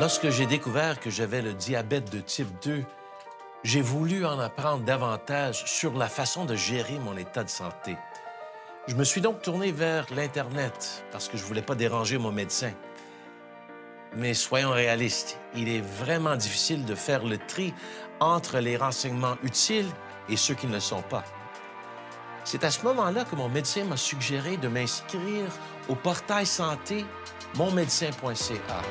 Lorsque j'ai découvert que j'avais le diabète de type 2, j'ai voulu en apprendre davantage sur la façon de gérer mon état de santé. Je me suis donc tourné vers l'Internet parce que je ne voulais pas déranger mon médecin. Mais soyons réalistes, il est vraiment difficile de faire le tri entre les renseignements utiles et ceux qui ne le sont pas. C'est à ce moment-là que mon médecin m'a suggéré de m'inscrire au portail santé monmédecin.ca.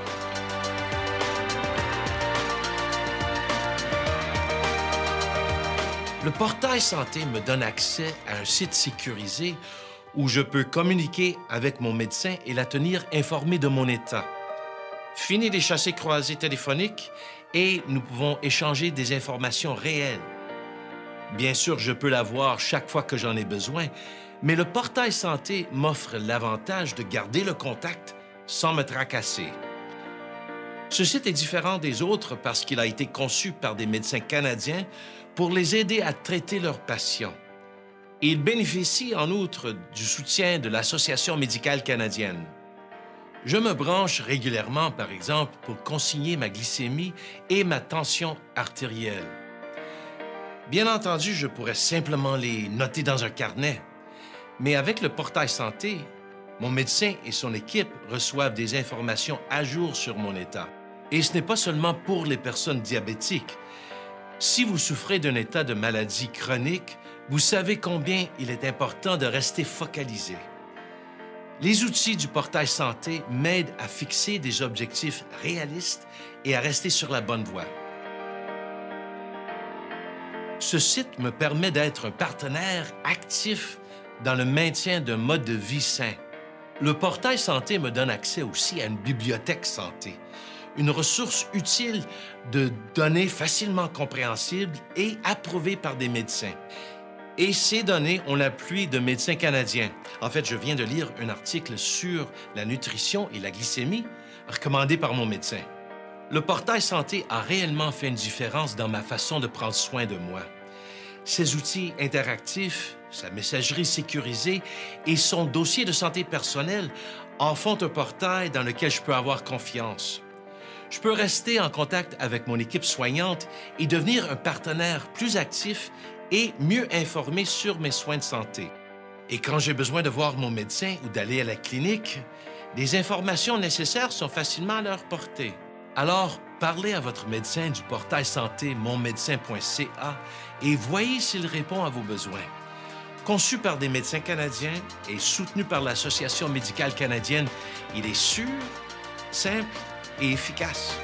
Le portail santé me donne accès à un site sécurisé où je peux communiquer avec mon médecin et la tenir informée de mon état. Fini les chassés-croisés téléphoniques et nous pouvons échanger des informations réelles. Bien sûr, je peux la voir chaque fois que j'en ai besoin, mais le portail santé m'offre l'avantage de garder le contact sans me tracasser. Ce site est différent des autres parce qu'il a été conçu par des médecins canadiens pour les aider à traiter leurs patients. Et il bénéficie en outre du soutien de l'Association médicale canadienne. Je me branche régulièrement, par exemple, pour consigner ma glycémie et ma tension artérielle. Bien entendu, je pourrais simplement les noter dans un carnet, mais avec le portail santé, mon médecin et son équipe reçoivent des informations à jour sur mon état. Et ce n'est pas seulement pour les personnes diabétiques. Si vous souffrez d'un état de maladie chronique, vous savez combien il est important de rester focalisé. Les outils du portail santé m'aident à fixer des objectifs réalistes et à rester sur la bonne voie. Ce site me permet d'être un partenaire actif dans le maintien d'un mode de vie sain. Le portail santé me donne accès aussi à une bibliothèque santé, une ressource utile de données facilement compréhensibles et approuvées par des médecins. Et ces données ont l'appui de médecins canadiens. En fait, je viens de lire un article sur la nutrition et la glycémie recommandé par mon médecin. Le portail santé a réellement fait une différence dans ma façon de prendre soin de moi. Ses outils interactifs, sa messagerie sécurisée et son dossier de santé personnelle en font un portail dans lequel je peux avoir confiance. Je peux rester en contact avec mon équipe soignante et devenir un partenaire plus actif et mieux informé sur mes soins de santé. Et quand j'ai besoin de voir mon médecin ou d'aller à la clinique, les informations nécessaires sont facilement à leur portée. Alors, parlez à votre médecin du portail santé monmédecin.ca et voyez s'il répond à vos besoins. Conçu par des médecins canadiens et soutenu par l'Association médicale canadienne, il est sûr, simple et efficace.